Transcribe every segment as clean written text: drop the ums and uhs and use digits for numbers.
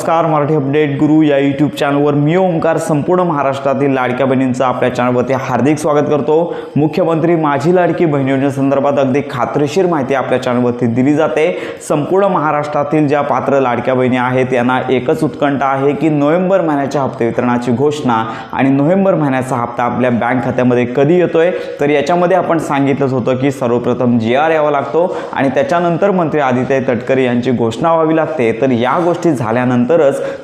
नमस्कार, मराठी अपडेट गुरु या यूट्यूब चॅनलवर मी ओंकार संपूर्ण महाराष्ट्रातील लाडक्या बहिणींचं आपल्या चॅनलवरती हार्दिक स्वागत करतो। मुख्यमंत्री माझी लाडकी बहीण योजनेसंदर्भात अगदी खात्रीशीर माहिती आपल्या चॅनलवरती दिली जाते। संपूर्ण महाराष्ट्रातील ज्या पात्र लाडक्या बहिणी आहेत यांना एकच उत्कंठा आहे की नोव्हेंबर महिन्याच्या हप्ते वितरणाची घोषणा आणि नोव्हेंबर महिन्याचा हप्ता आपल्या बँक खात्यामध्ये कधी येतोय। तर याच्यामध्ये आपण सांगितलंच होतं की सर्वप्रथम GR यावा लागतो आणि त्याच्यानंतर मंत्री आदित्य तटकरे यांची घोषणा व्हावी लागते। तर या गोष्टी झाल्यानंतर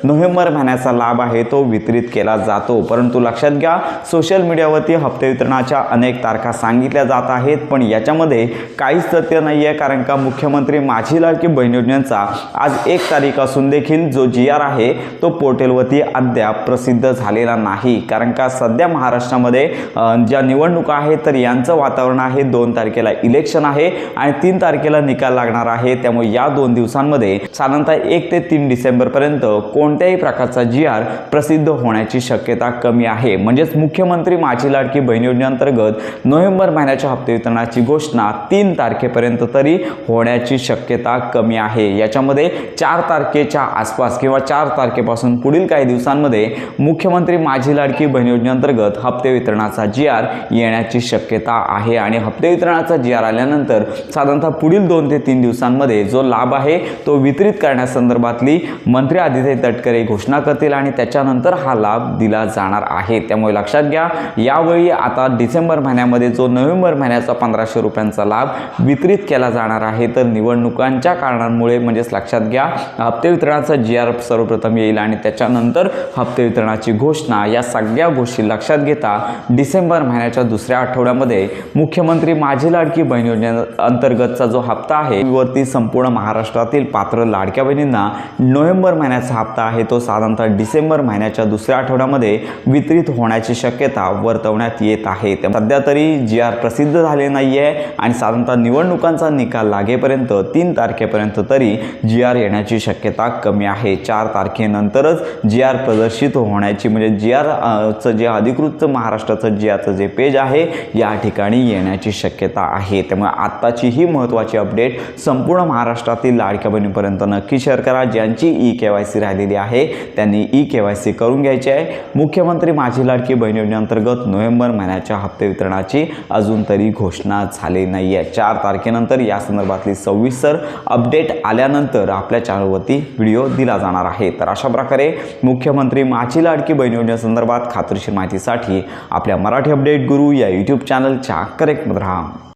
नोव्हेंबर महिन्याचा लाभ आहे तो वितरित केला जातो। परंतु लक्षात घ्या, सोशल मीडियावरती हप्ते वितरणाच्या अनेक तारखा सांगितल्या जात आहेत, पण याच्यामध्ये काहीच तथ्य नाही आहे। कारण का मुख्यमंत्री माझी लाडकी बहीण योजनेचा आज 1 तारीख असून देखील जो GR आहे तो पोर्टलवरती अद्याप प्रसिद्ध झालेला नाही। कारण का सध्या महाराष्ट्रामध्ये ज्या निवडणुका आहेत तर यांचं वातावरण आहे। 2 तारखेला इलेक्शन आहे आणि 3 तारखेला निकाल लागणार आहे। त्यामुळे या 2 दिवसांमध्ये साधारणतः 1 ते 3 डिसेंबर पर्यंत कोणत्याही प्रकारचा GR प्रसिद्ध होण्याची शक्यता कमी आहे। म्हणजेच मुख्यमंत्री माझी लाडकी बहीण योजनेअंतर्गत नोव्हेंबर महिन्याच्या हप्ते वितरणाची घोषणा 3 तारखेपर्यंत तरी होण्याची शक्यता कमी आहे। याच्यामध्ये 4 तारखेच्या आसपास किंवा 4 तारखेपासून पुढील काही दिवसांमध्ये मुख्यमंत्री माझी लाडकी बहीण योजनेअंतर्गत हप्ते वितरणाचा GR येण्याची शक्यता आहे आणि हप्ते वितरणाचा GR आल्यानंतर साधारणतः पुढील 2 ते 3 दिवसांमध्ये जो लाभ आहे तो वितरित करण्यासंदर्भातली मंत्री आदित्य तटकरे घोषणा करतील आणि त्याच्यानंतर हा लाभ दिला जाणार आहे। त्यामुळे लक्षात घ्या, यावेळी आता डिसेंबर महिन्यामध्ये जो नोव्हेंबर महिन्याचा 1500 रुपयांचा लाभ वितरित केला जाणार आहे तर निवडणुकांच्या कारणांमुळे म्हणजेच लक्षात घ्या, हप्ते वितरणाचा GR सर्वप्रथम येईल आणि त्याच्यानंतर हप्ते वितरणाची घोषणा, या सगळ्या गोष्टी लक्षात घेता डिसेंबर महिन्याच्या दुसऱ्या आठवड्यामध्ये मुख्यमंत्री माझी लाडकी बहीण योजनेअंतर्गतचा जो हप्ता आहे वरती संपूर्ण महाराष्ट्रातील पात्र लाडक्या बहिणींना नोव्हेंबर महिन्याचा हप्ता आहे तो साधारणतः डिसेंबर महिन्याच्या दुसऱ्या आठवड्यामध्ये वितरित होण्याची शक्यता वर्तवण्यात येत आहे। सध्या तरी GR प्रसिद्ध झाले नाही आहे आणि साधारणतः निवडणुकांचा निकाल लागेपर्यंत 3 तारखेपर्यंत तरी GR येण्याची शक्यता कमी आहे। 4 तारखेनंतरच GR प्रदर्शित होण्याची म्हणजे GRचं जे अधिकृत महाराष्ट्राचं GRचं जे पेज आहे या ठिकाणी येण्याची शक्यता आहे। त्यामुळे आत्ताची ही महत्त्वाची अपडेट संपूर्ण महाराष्ट्रातील लाडक्या बहिणींपर्यंत नक्की शेअर करा। ज्यांची KYC राहिलेली आहे त्यांनी KYC करून घ्यायची आहे। मुख्यमंत्री माझी लाडकी बहीण योजनेअंतर्गत नोव्हेंबर महिन्याच्या हप्ते वितरणाची अजून तरी घोषणा झाली नाही आहे। 4 तारखेनंतर या संदर्भातली सविस्तर अपडेट आल्यानंतर आपल्या चॅनलवरती व्हिडिओ दिला जाणार आहे। तर अशा प्रकारे मुख्यमंत्री माझी लाडकी बहीण योजनेसंदर्भात खात्रीशीर माहितीसाठी आपल्या मराठी अपडेट गुरु या यूट्यूब चॅनलच्या कनेक्टमध्ये राहा।